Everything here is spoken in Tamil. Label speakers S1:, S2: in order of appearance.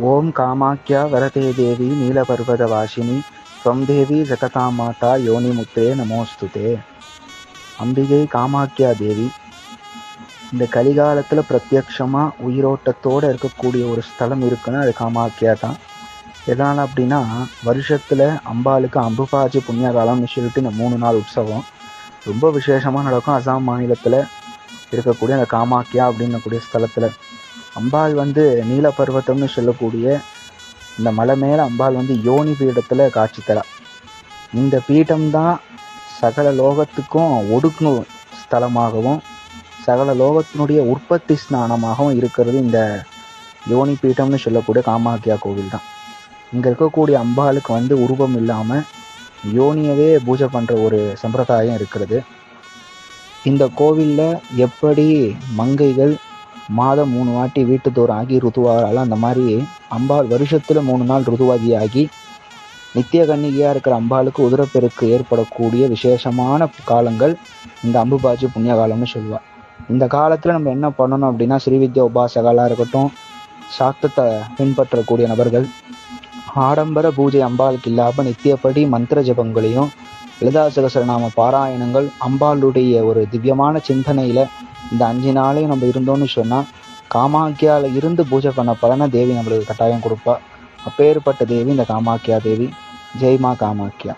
S1: ஓம் காமாக்யா வரதே தேவி நீலபர்வதவாசினி ஸ்வம் தேவி ஜெகதா மாதா யோனிமுத்ரே நமோஸ்துதே. அம்பிகை காமாக்யா தேவி இந்த கலிகாலத்தில் பிரத்யக்ஷமாக உயிரோட்டத்தோடு இருக்கக்கூடிய ஒரு ஸ்தலம் இருக்குன்னா அது காமாக்யா தான். எதனால் அப்படின்னா, வருஷத்தில் அம்பாளுக்கு அம்புபாஜி புண்ணிய காலம்னு சொல்லிட்டு இந்த 3 நாள் உற்சவம் ரொம்ப விசேஷமாக நடக்கும். அசாம் மாநிலத்தில் இருக்கக்கூடிய அந்த காமாக்யா அப்படின்னக்கூடிய ஸ்தலத்தில் அம்பாள் நீலபர்வதம்னு சொல்லக்கூடிய இந்த மலை மேலே அம்பாள் யோனி பீடத்தில் காட்சி தரா. இந்த பீடம்தான் சகல லோகத்துக்கும் ஒடுக்கும் ஸ்தலமாகவும் சகல லோகத்தினுடைய உற்பத்தி ஸ்நானமாகவும் இருக்கிறது இந்த யோனி பீடம்னு சொல்லக்கூடிய காமாக்யா கோவில் தான். இங்கே இருக்கக்கூடிய அம்பாளுக்கு உருவம் இல்லாமல் யோனியவே பூஜை பண்ணுற ஒரு சம்பிரதாயம் இருக்கிறது. இந்த கோவிலில் எப்படி மங்கைகள் மாதம் 3 வாட்டி வீட்டு தோறும் ஆகி ருதுவாரால், அந்த மாதிரி அம்பாள் வருஷத்தில் 3 நாள் ருதுவாதி ஆகி நித்திய கன்னிகையாக இருக்கிற அம்பாளுக்கு உதிரப்பெருக்கு ஏற்படக்கூடிய விசேஷமான காலங்கள் இந்த அம்புபாஜி புண்ணிய காலம்னு சொல்லுவாள். இந்த காலத்தில் நம்ம என்ன பண்ணணும் அப்படின்னா, ஸ்ரீவித்யா உபாசகலாக இருக்கட்டும், சாக்தத்தை பின்பற்றக்கூடிய நபர்கள் ஆடம்பர பூஜை அம்பாளுக்கு இல்லாமல் நித்தியப்படி மந்திர ஜபங்களையும் லலிதா சகஸ்ரநாம பாராயணங்கள் அம்பாளுடைய ஒரு திவ்யமான சிந்தனையில் இந்த 5 நாளையும் நம்ம இருந்தோம்னு சொன்னால் காமாக்கியால இருந்து பூஜை பண்ண பலனை தேவி நம்மளுக்கு கட்டாயம் கொடுப்பா. அப்பேற்பட்ட தேவி இந்த காமாக்யா தேவி. ஜெய்மா காமாக்யா.